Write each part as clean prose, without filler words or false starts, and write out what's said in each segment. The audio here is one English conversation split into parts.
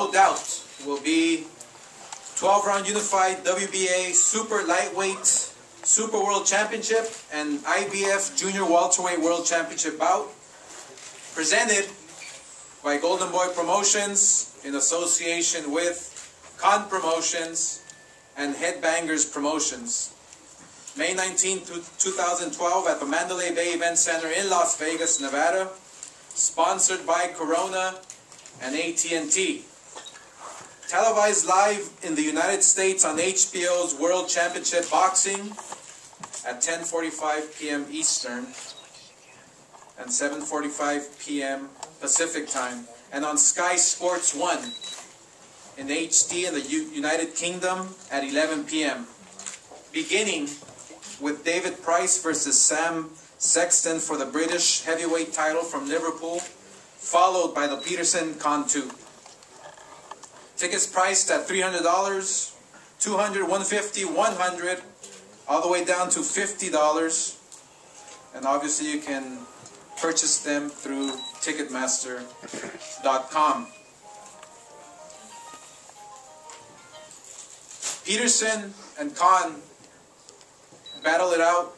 No doubt will be 12-round unified WBA Super Lightweight Super World Championship and IBF Junior Welterweight World Championship bout, presented by Golden Boy Promotions in association with Conf Promotions and Headbangers Promotions. May 19, 2012 at the Mandalay Bay Event Center in Las Vegas, Nevada, sponsored by Corona and AT&T. Televised live in the United States on HBO's World Championship Boxing at 10:45 p.m. Eastern and 7:45 p.m. Pacific Time, and on Sky Sports 1 in HD in the United Kingdom at 11 p.m. beginning with David Price versus Sam Sexton for the British heavyweight title from Liverpool, followed by the Peterson Khan 2. Tickets priced at $300, $200, $150, $100, all the way down to $50. And obviously you can purchase them through Ticketmaster.com. Peterson and Khan battle it out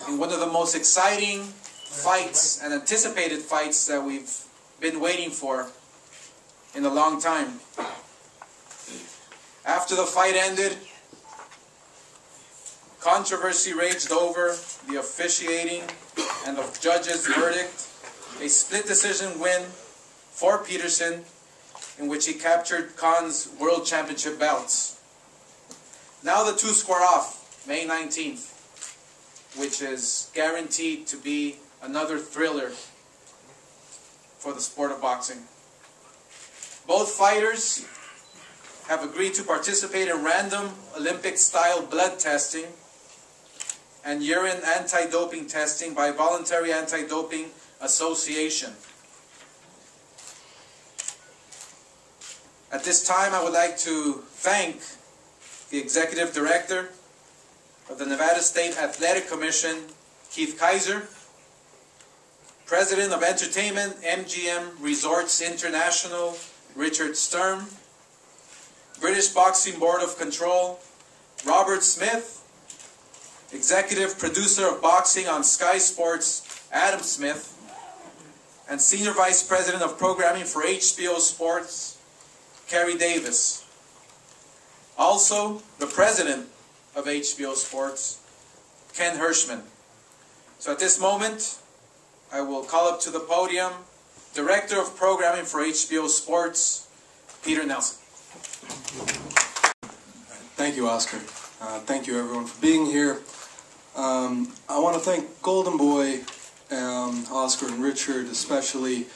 in one of the most exciting fights and anticipated fights that we've been waiting for in a long time. After the fight ended, controversy raged over the officiating and the judge's verdict. A split decision win for Peterson, in which he captured Khan's World Championship belts. Now the two square off May 19th, which is guaranteed to be another thriller for the sport of boxing. Both fighters have agreed to participate in random Olympic-style blood testing and urine anti-doping testing by Voluntary Anti-Doping Association. At this time, I would like to thank the Executive Director of the Nevada State Athletic Commission, Keith Kaiser, President of Entertainment MGM Resorts International, Richard Sturm, British Boxing Board of Control, Robert Smith, Executive Producer of Boxing on Sky Sports, Adam Smith, and Senior Vice President of Programming for HBO Sports, Kerry Davis. Also, the President of HBO Sports, Ken Hirschman. So at this moment, I will call up to the podium Director of Programming for HBO Sports, Peter Nelson. Thank you, Oscar. Thank you, everyone, for being here. I want to thank Golden Boy, Oscar and Richard especially,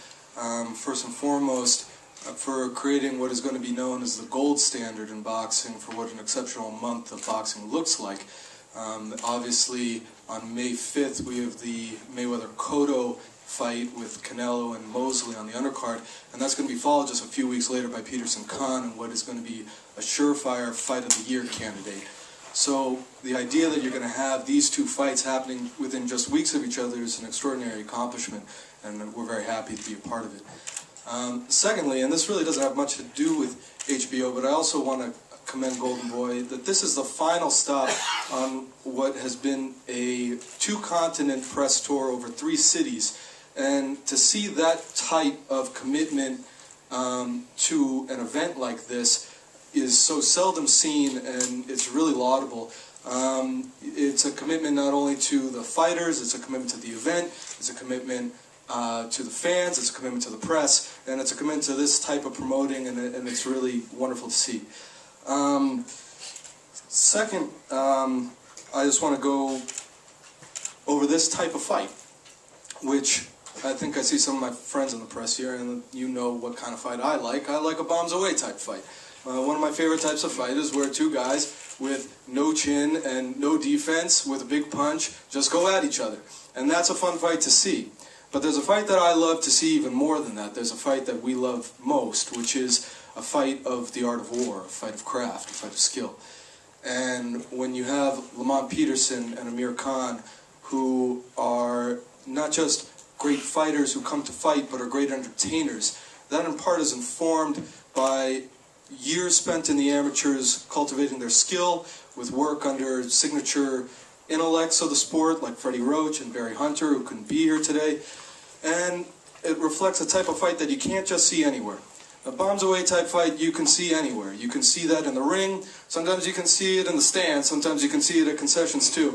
first and foremost, for creating what is going to be known as the gold standard in boxing for what an exceptional month of boxing looks like. Obviously, on May 5th, we have the Mayweather-Cotto fight with Canelo and Mosley on the undercard, and that's going to be followed just a few weeks later by Peterson Khan and what is going to be a surefire Fight of the Year candidate. So the idea that you're going to have these two fights happening within just weeks of each other is an extraordinary accomplishment, and we're very happy to be a part of it. Secondly, and this really doesn't have much to do with HBO, but I also want to commend Golden Boy that this is the final stop on what has been a two-continent press tour over 3 cities, and to see that type of commitment to an event like this is so seldom seen, and it's really laudable. It's a commitment not only to the fighters, it's a commitment to the event, it's a commitment to the fans, it's a commitment to the press, and it's a commitment to this type of promoting, and it's really wonderful to see. Second, I just want to go over this type of fight, which I think I see some of my friends in the press here, and you know what kind of fight I like. I like a bombs away type fight. One of my favorite types of fight is where two guys with no chin and no defense with a big punch just go at each other. And that's a fun fight to see. But there's a fight that I love to see even more than that. There's a fight that we love most, which is a fight of the art of war, a fight of craft, a fight of skill. And when you have Lamont Peterson and Amir Khan, who are not just great fighters who come to fight, but are great entertainers, That in part is informed by years spent in the amateurs cultivating their skill with work under signature intellects of the sport like Freddie Roach and Barry Hunter, who couldn't be here today. And it reflects a type of fight that you can't just see anywhere. A bombs away type fight you can see anywhere. You can see that in the ring. Sometimes you can see it in the stands. Sometimes you can see it at concessions too.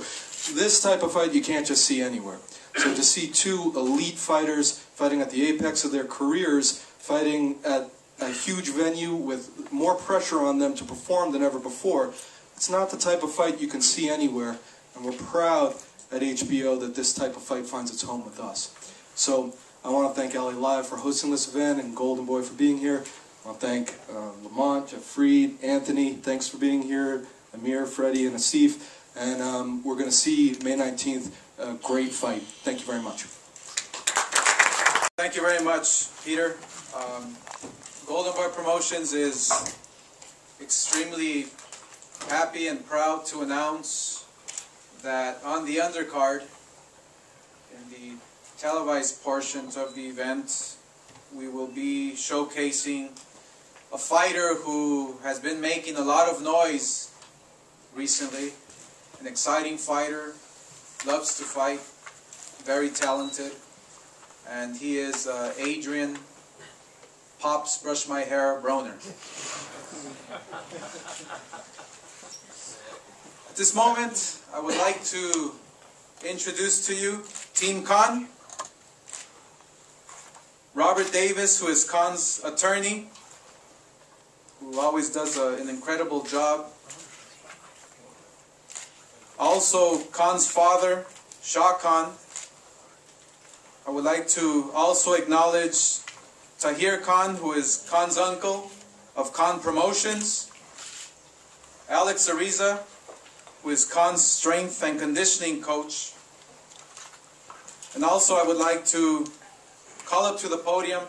This type of fight you can't just see anywhere. So to see two elite fighters fighting at the apex of their careers, fighting at a huge venue with more pressure on them to perform than ever before, it's not the type of fight you can see anywhere. And we're proud at HBO that this type of fight finds its home with us. So I want to thank LA Live for hosting this event and Golden Boy for being here. I want to thank Lamont, Jeff Fried, Anthony, thanks for being here, Amir, Freddie, and Asif. And we're going to see May 19th, a great fight. Thank you very much. Thank you very much, Peter. Golden Boy Promotions is extremely happy and proud to announce that on the undercard, in the televised portions of the event, we will be showcasing a fighter who has been making a lot of noise recently. An exciting fighter, loves to fight, very talented, and he is Adrian Pops Brush My Hair Broner. At this moment, I would like to introduce to you Team Khan, Robert Davis, who is Khan's attorney, who always does an incredible job. Also, Khan's father, Shah Khan. I would like to also acknowledge Tahir Khan, who is Khan's uncle of Khan Promotions. Alex Ariza, who is Khan's strength and conditioning coach. And also I would like to call up to the podium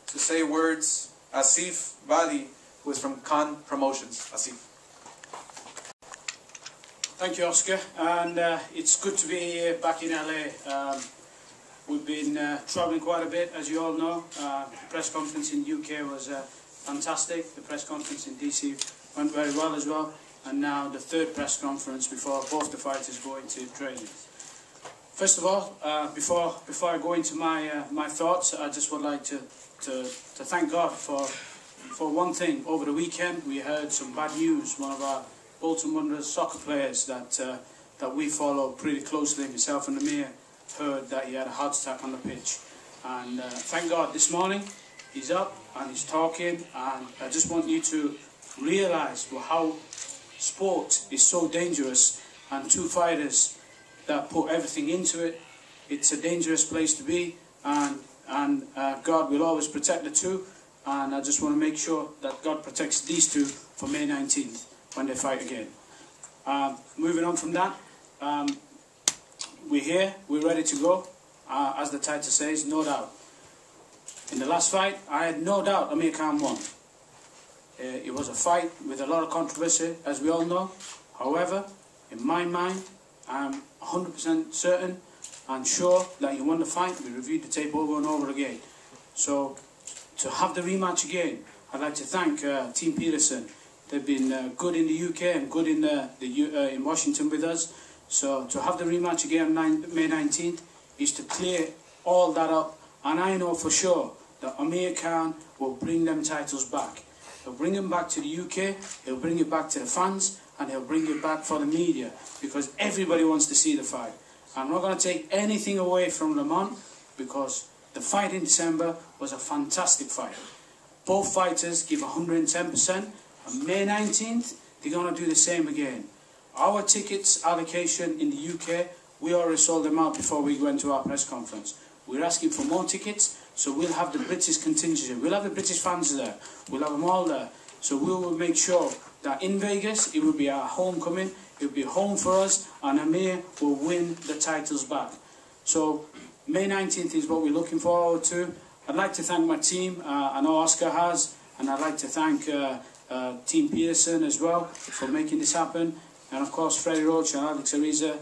to say words Asif Bali, who is from Khan Promotions. Asif. Thank you, Oscar, and it's good to be back in LA. We've been travelling quite a bit, as you all know. The press conference in UK was fantastic. The press conference in DC went very well as well. And now the third press conference before both the fighters go into training. First of all, before I go into my thoughts, I just would like to thank God for one thing. Over the weekend, we heard some bad news. One of our Bolton Wanderers soccer players that we follow pretty closely, myself and Amir, heard that he had a heart attack on the pitch. And thank God this morning he's up and he's talking, and I just want you to realise how sport is so dangerous, and two fighters that put everything into it. It's a dangerous place to be, and God will always protect the two, and I just want to make sure that God protects these two for May 19th when they fight again. Moving on from that, we're here, we're ready to go. As the title says, no doubt. In the last fight, I had no doubt Amir Khan won. It was a fight with a lot of controversy, as we all know. However, in my mind, I'm 100% certain and sure that he won the fight. We reviewed the tape over and over again. So, to have the rematch again, I'd like to thank Team Peterson. They've been good in the UK and good in in Washington with us. So to have the rematch again on May 19th is to clear all that up. And I know for sure that Amir Khan will bring them titles back. He'll bring them back to the UK, he'll bring it back to the fans, and he'll bring it back for the media, because everybody wants to see the fight. I'm not going to take anything away from Lamont, because the fight in December was a fantastic fight. Both fighters give 110%. On May 19th, they're going to do the same again. Our tickets allocation in the UK, we already sold them out before we went to our press conference. We're asking for more tickets, so we'll have the British contingent. We'll have the British fans there. We'll have them all there. So we will make sure that in Vegas, it will be our homecoming. It will be home for us, and Amir will win the titles back. So May 19th is what we're looking forward to. I'd like to thank my team. I know Oscar has, and I'd like to thank Team Peterson as well for making this happen, and of course Freddie Roach and Alex Ariza,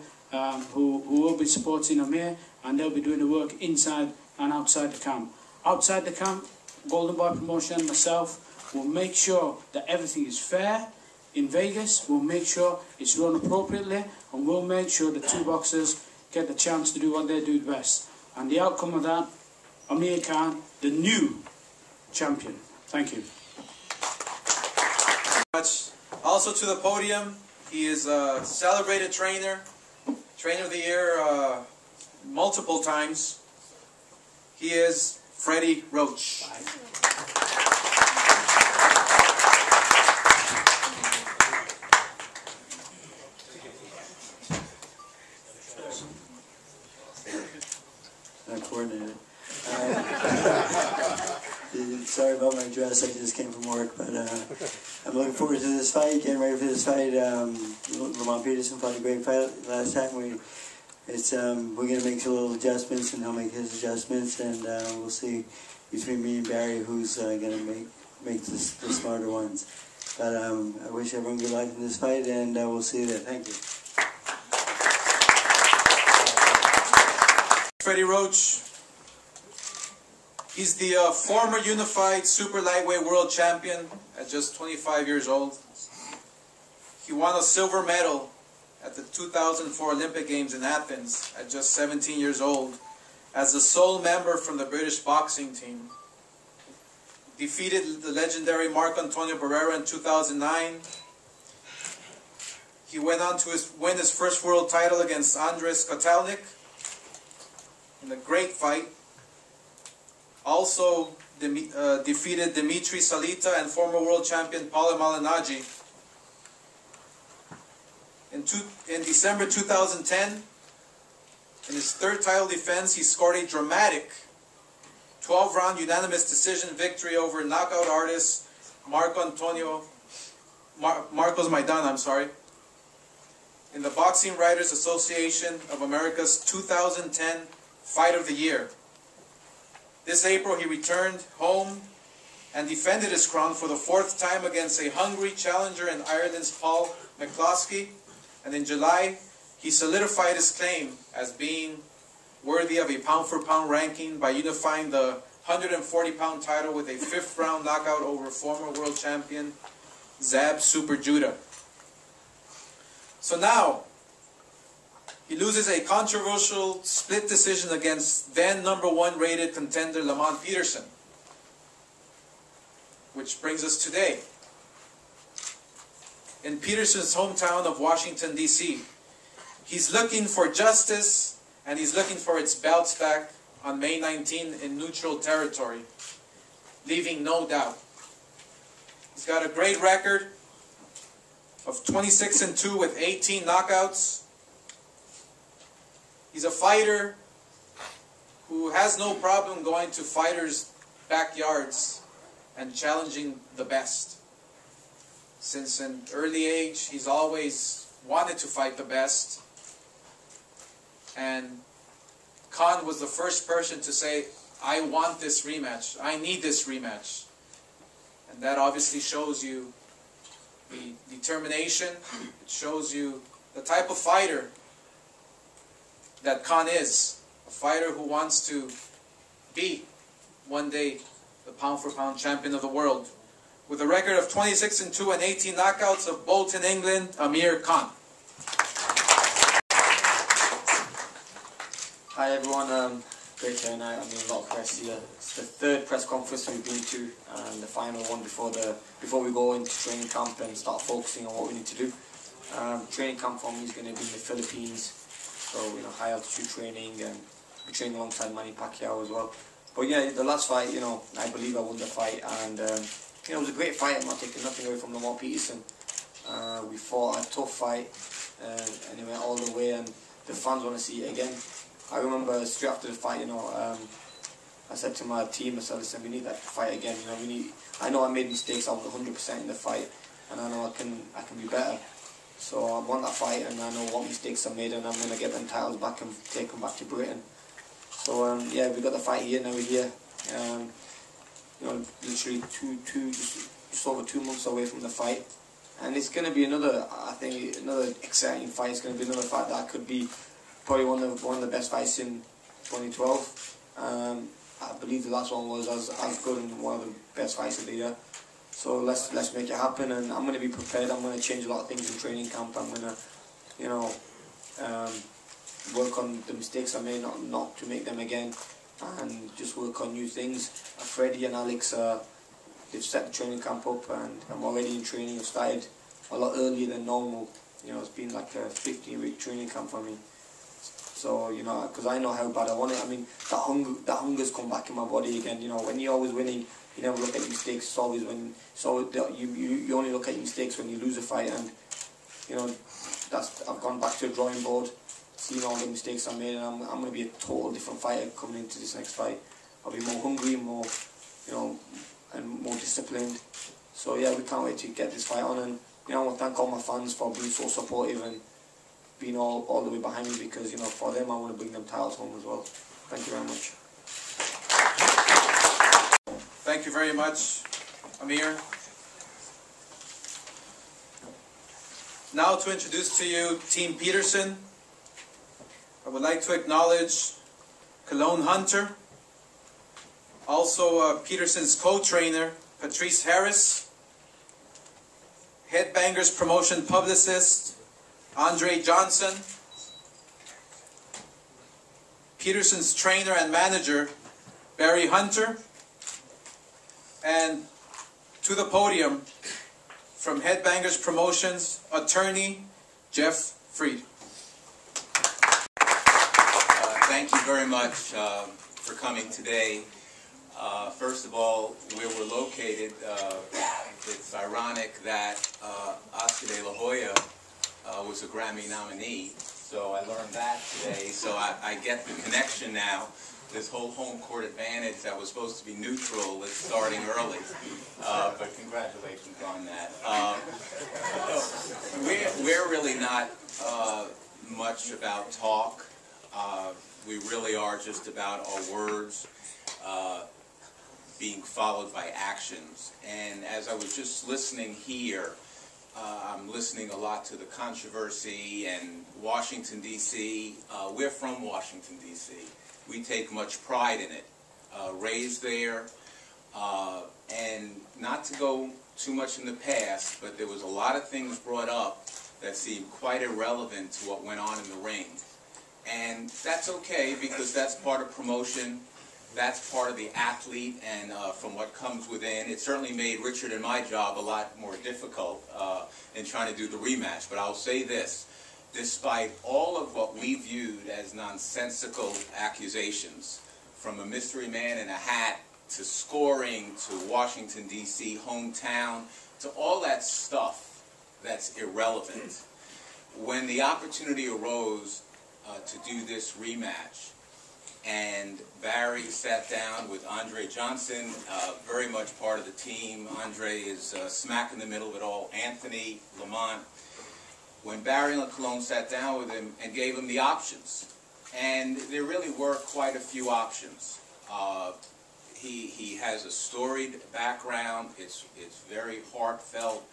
who will be supporting Amir, and they'll be doing the work inside and outside the camp. Outside the camp, Golden Boy Promotion, myself, will make sure that everything is fair in Vegas. We'll make sure it's run appropriately, and we'll make sure the two boxers get the chance to do what they do best. And the outcome of that, Amir Khan, the new champion. Thank you. Also to the podium, he is a celebrated trainer of the year multiple times. He is Freddie Roach. Not coordinated. Sorry about my dress, I just came from work, but I'm looking forward to this fight, getting ready for this fight. Lamont Peterson fought a great fight last time. We're going to make some little adjustments, and he'll make his adjustments, and we'll see between me and Barry who's going to make the smarter ones. But I wish everyone good luck in this fight, and we'll see you there. Thank you. Freddie Roach. He's the former unified super lightweight world champion at just 25 years old. He won a silver medal at the 2004 Olympic Games in Athens at just 17 years old as the sole member from the British boxing team. Defeated the legendary Marco Antonio Barrera in 2009. He went on to win his first world title against Andres Kotelnik in a great fight. Also defeated Dimitri Salita and former world champion Paolo Malignaggi. In December 2010, in his third title defense, he scored a dramatic 12-round unanimous decision victory over knockout artist Marcos Maidana, in the Boxing Writers Association of America's 2010 Fight of the Year. This April, he returned home and defended his crown for the fourth time against a hungry challenger in Ireland's Paul McCloskey. And in July, he solidified his claim as being worthy of a pound-for-pound ranking by unifying the 140-pound title with a fifth-round knockout over former world champion Zab Super Judah. So now, he loses a controversial split decision against then #1 rated contender Lamont Peterson. Which brings us today. In Peterson's hometown of Washington, D.C., he's looking for justice, and he's looking for its belts back on May 19 in neutral territory, leaving no doubt. He's got a great record of 26-2 with 18 knockouts. He's a fighter who has no problem going to fighters' backyards and challenging the best. Since an early age, he's always wanted to fight the best. And Khan was the first person to say, I want this rematch. I need this rematch. And that obviously shows you the determination. It shows you the type of fighter that Khan is. A fighter who wants to be one day the pound-for-pound champion of the world. With a record of 26-2 and 18 knockouts of Bolton, England, Amir Khan. Hi everyone, great turnout. I mean, a lot of press here. It's the third press conference we've been to, and the final one before we go into training camp and start focusing on what we need to do. Training camp for me is going to be in the Philippines, so high altitude training, and we're training alongside Manny Pacquiao as well. But yeah, the last fight, I believe I won the fight, and it was a great fight. I'm not taking nothing away from Lamont Peterson. We fought a tough fight, and it went all the way, and the fans want to see it again. I remember straight after the fight, I said to my team, I said, we need that fight again. I know I made mistakes. I was 100% in the fight, and I know I can be better. So I want that fight, and I know what mistakes I made, and I'm going to get them titles back and take them back to Britain. So yeah, we got the fight here. Now we're here. Literally just over 2 months away from the fight, and it's going to be another exciting fight. It's going to be another fight that could be probably one of the best fights in 2012. I believe the last one was as good and one of the best fights of the year. So let's make it happen, and I'm going to be prepared. I'm going to change a lot of things in training camp. I'm going to, you know, work on the mistakes I made, not to make them again, and just work on new things. Freddie and Alex, they've set the training camp up, and I'm already in training. I've started a lot earlier than normal. You know, it's been like a 15-week training camp for me. So, you know, because I know how bad I want it. I mean, that hunger's come back in my body again. You know, when you're always winning, you never look at your mistakes. It's always when, so you only look at your mistakes when you lose a fight. And, you know, I've gone back to the drawing board, seen all the mistakes I made, and I'm going to be a total different fighter coming into this next fight. I'll be more hungry, more, you know, and more disciplined. So yeah, we can't wait to get this fight on, and you know, I want to thank all my fans for being so supportive and being all the way behind me, because, you know, for them I want to bring them titles home as well. Thank you very much. Thank you very much, Amir. Now to introduce to you Team Peterson, I would like to acknowledge Cologne Hunter, also Peterson's co-trainer, Patrice Harris, Headbangers promotion publicist, Andre Johnson, Peterson's trainer and manager, Barry Hunter, and to the podium from Headbangers Promotions, attorney Jeff Fried. Thank you very much for coming today. First of all, where we're located, it's ironic that Oscar de la Hoya was a Grammy nominee, so I learned that today, so I get the connection now. This whole home court advantage that was supposed to be neutral is starting early, but congratulations on that. We're really not much about talk. We really are just about our words being followed by actions. And as I was just listening here, I'm listening a lot to the controversy and Washington, D.C. We're from Washington, D.C. We take much pride in it. Raised there, and not to go too much in the past, but there was a lot of things brought up that seemed quite irrelevant to what went on in the ring. And that's okay, because that's part of promotion. That's part of the athlete, and from what comes within. It certainly made Richard and my job a lot more difficult in trying to do the rematch. But I'll say this, despite all of what we viewed as nonsensical accusations, from a mystery man in a hat, to scoring, to Washington, D.C., hometown, to all that stuff that's irrelevant, when the opportunity arose to do this rematch, and Barry sat down with Andre Johnson, very much part of the team. Andre is smack in the middle of it all. Anthony, Lamont. When Barry and Cologne sat down with him and gave him the options, and there really were quite a few options. He has a storied background. It's very heartfelt.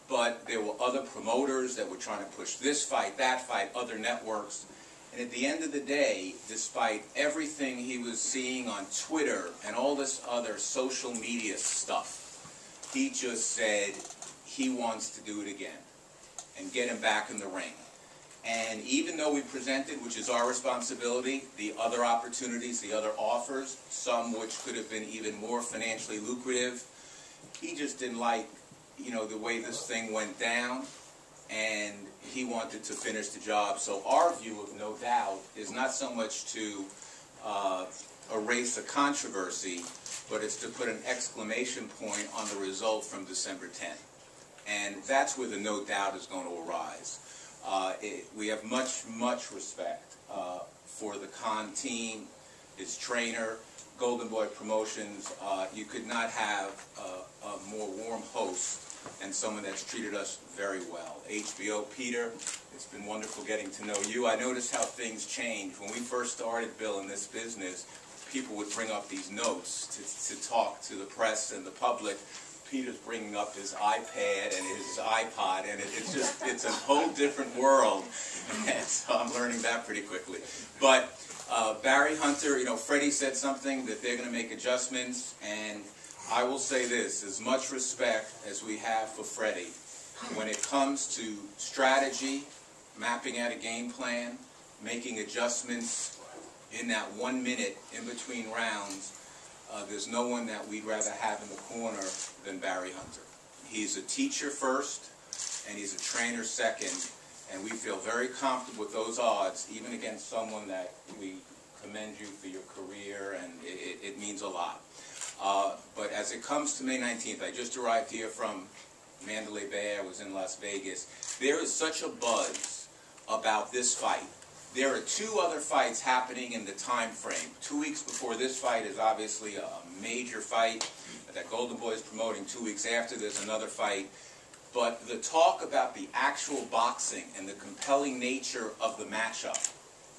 But there were other promoters that were trying to push this fight, that fight, other networks. And at the end of the day, despite everything he was seeing on Twitter and all this other social media stuff, he just said he wants to do it again and get him back in the ring. And even though we presented, which is our responsibility, the other opportunities, the other offers, some which could have been even more financially lucrative, he just didn't like, you know, the way this thing went down, and he wanted to finish the job. So our view of No Doubt is not so much to erase the controversy, but it's to put an exclamation point on the result from December 10th. And that's where the No Doubt is going to arise. We have much respect for the Khan team, its trainer, Golden Boy Promotions. You could not have a more warm host and someone that's treated us very well. HBO, Peter, it's been wonderful getting to know you. I noticed how things changed. When we first started, Bill, in this business, people would bring up these notes to talk to the press and the public. Peter's bringing up his iPad and his iPod, and it's a whole different world. And so I'm learning that pretty quickly. But Barry Hunter, you know, Freddie said something that they're going to make adjustments, and I will say this, as much respect as we have for Freddie, when it comes to strategy, mapping out a game plan, making adjustments in that 1 minute in between rounds, there's no one that we'd rather have in the corner than Barry Hunter. He's a teacher first, and he's a trainer second, and we feel very comfortable with those odds, even against someone that we commend you for your career, and it means a lot. But as it comes to May 19th, I just arrived here from Mandalay Bay. I was in Las Vegas. There is such a buzz about this fight. There are 2 other fights happening in the time frame. 2 weeks before this fight is obviously a major fight that Golden Boy is promoting. 2 weeks after, there's another fight. But the talk about the actual boxing and the compelling nature of the matchup,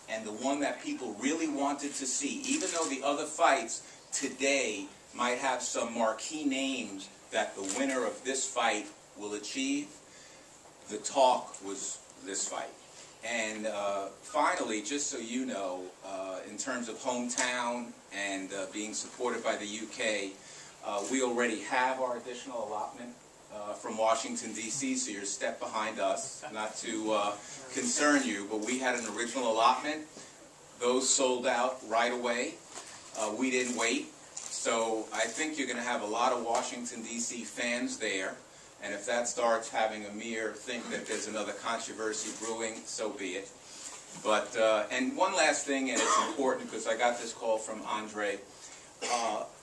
and the one that people really wanted to see, even though the other fights today might have some marquee names that the winner of this fight will achieve, the talk was this fight. And finally, just so you know, in terms of hometown and being supported by the UK, we already have our additional allotment from Washington, D.C., so you're a step behind us, not to concern you, but we had an original allotment. Those sold out right away. We didn't wait. So I think you're going to have a lot of Washington, D.C. fans there. And if that starts having Amir think that there's another controversy brewing, so be it. But, and one last thing, and it's important because I got this call from Andre.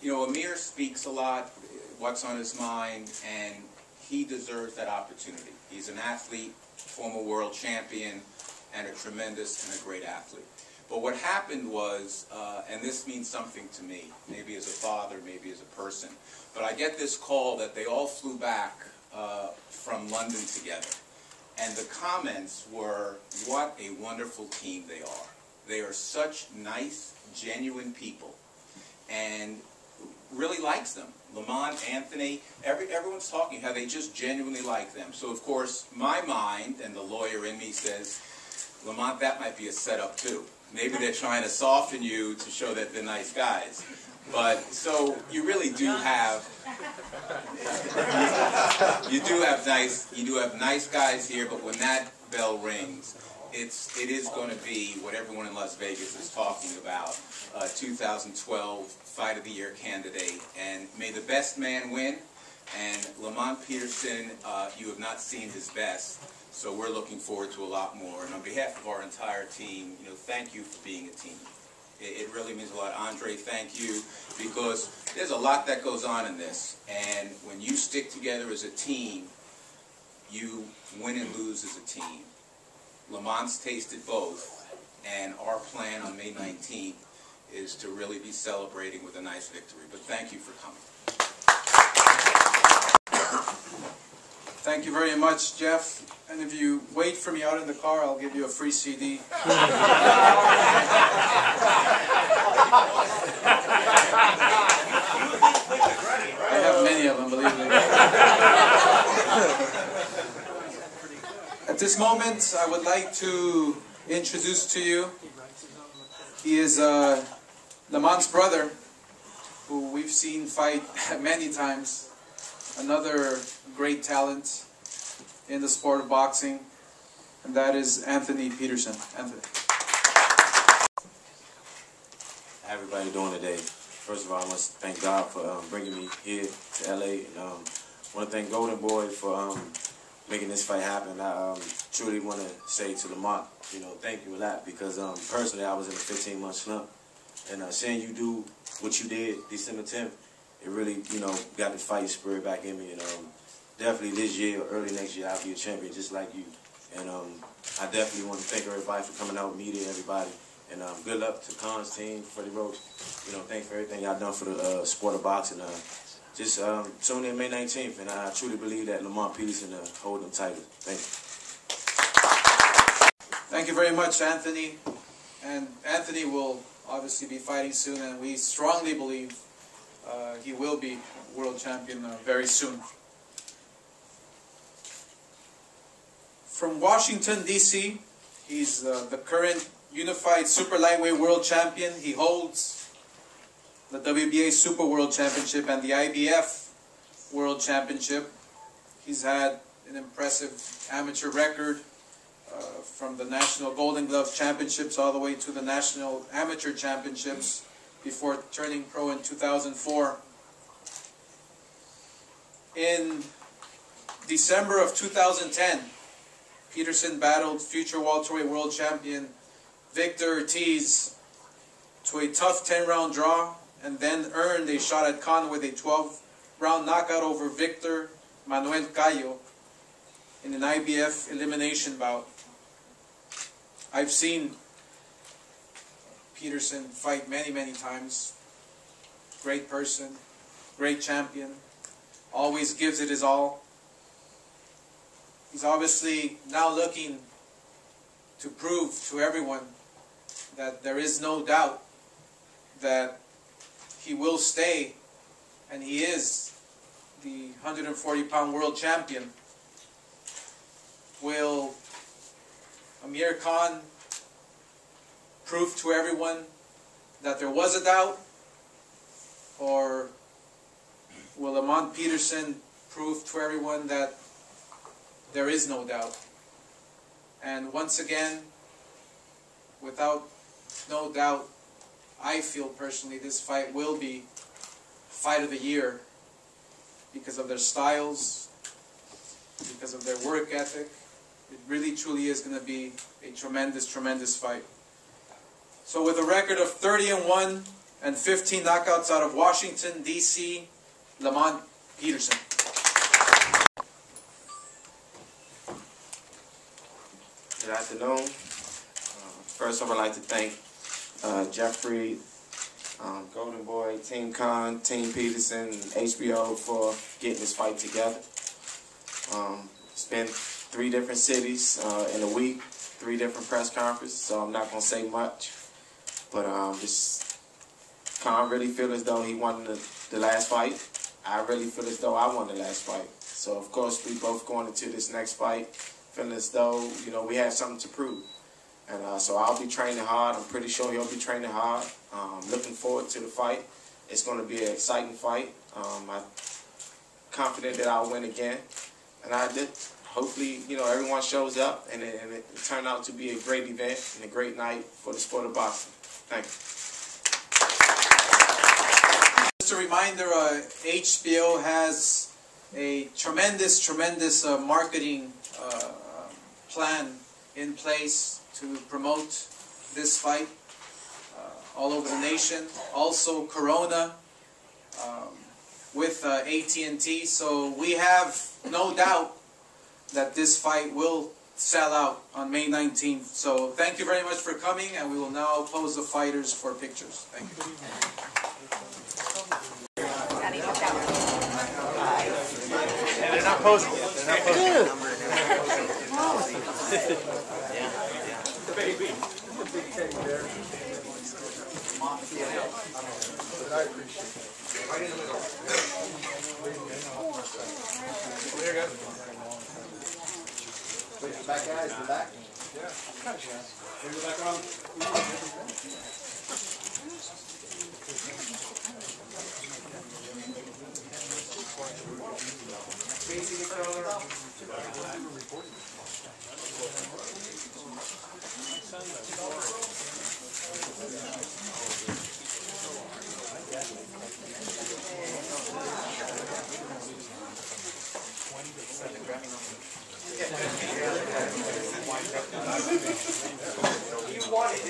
You know, Amir speaks a lot, what's on his mind, and he deserves that opportunity. He's an athlete, former world champion, and a tremendous and a great athlete. But what happened was, and this means something to me, maybe as a father, maybe as a person, but I get this call that they all flew back from London together. And the comments were, what a wonderful team they are. They are such nice, genuine people, and really likes them. Lamont, Anthony, everyone's talking how they just genuinely like them. So, of course, my mind and the lawyer in me says, Lamont, that might be a setup too. Maybe they're trying to soften you to show that they're nice guys. But, so, you really do have, you do have nice guys here, but when that bell rings, it is going to be what everyone in Las Vegas is talking about, 2012 Fight of the Year candidate. And may the best man win. And Lamont Peterson, you have not seen his best, so we're looking forward to a lot more. And on behalf of our entire team, you know, thank you for being a team. It really means a lot. Andre, thank you, because there's a lot that goes on in this. And when you stick together as a team, you win and lose as a team. Lamont's tasted both, and our plan on May 19th is to really be celebrating with a nice victory. But thank you for coming. Thank you very much, Jeff. And if you wait for me out in the car, I'll give you a free CD. I have many of them, believe me. At this moment, I would like to introduce to you, he is Lamont's brother, who we've seen fight many times. Another great talent in the sport of boxing, and that is Anthony Peterson. Anthony. How everybody doing today? First of all, I must thank God for bringing me here to LA, and I want to thank Golden Boy for making this fight happen. I truly want to say to Lamont, you know, thank you a lot, because personally I was in a 15-month slump, and seeing you do what you did December 10th, it really, you know, got the fight spirit back in me, and definitely this year or early next year I'll be a champion just like you. And I definitely want to thank everybody for coming out, meeting everybody, and good luck to Khan's team, Freddie Roach. You know, thanks for everything y'all done for the sport of boxing. Just tune in May 19th, and I truly believe that Lamont Peterson hold them title. Thank you. Thank you very much, Anthony. And Anthony will obviously be fighting soon, and we strongly believe he will be world champion very soon. From Washington, D.C., he's the current unified super lightweight world champion. He holds the WBA Super World Championship and the IBF World Championship. He's had an impressive amateur record from the National Golden Glove Championships all the way to the National Amateur Championships before turning pro in 2004. In December of 2010, Peterson battled future welterweight world champion Victor Ortiz to a tough 10-round draw, and then earned a shot at Khan with a 12-round knockout over Victor Manuel Cayo in an IBF elimination bout. I've seen Peterson fight many, many times. Great person, great champion, always gives it his all. He's obviously now looking to prove to everyone that there is no doubt that he will stay, and he is the 140-pound world champion. Will Amir Khan prove to everyone that there was a doubt? Or will Lamont Peterson prove to everyone that there is no doubt? And once again, without no doubt, I feel personally this fight will be fight of the year because of their styles, because of their work ethic. It really truly is going to be a tremendous, tremendous fight. So with a record of 30-1 and 15 knockouts out of Washington, D.C., Lamont Peterson. Good afternoon. First, I would like to thank Jeffrey, Golden Boy, Team Khan, Team Peterson, and HBO for getting this fight together. It's been 3 different cities in a week, 3 different press conferences, so I'm not going to say much. But Khan really feel as though he won the last fight. I really feel as though I won the last fight. So, of course, we both going into this next fight feeling as though, you know, we have something to prove. And so I'll be training hard. I'm pretty sure he'll be training hard. Looking forward to the fight. It's going to be an exciting fight. I'm confident that I'll win again. And I did. Hopefully, you know, everyone shows up and it turned out to be a great event and a great night for the sport of boxing. Thank you. Just a reminder, HBO has a tremendous, tremendous marketing plan in place to promote this fight all over the nation. Also Corona with AT&T. So we have no doubt that this fight will sell out on May 19th. So thank you very much for coming, and we will now pose the fighters for pictures. Thank you. And they're not posing yet. They're not posing. The baby. The big teddy bear. I appreciate it. Right in the middle. There you go. Wait, the back guys, the back? Yeah. Bring the back around. Facing each other. You want it.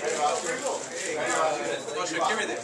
Give me that.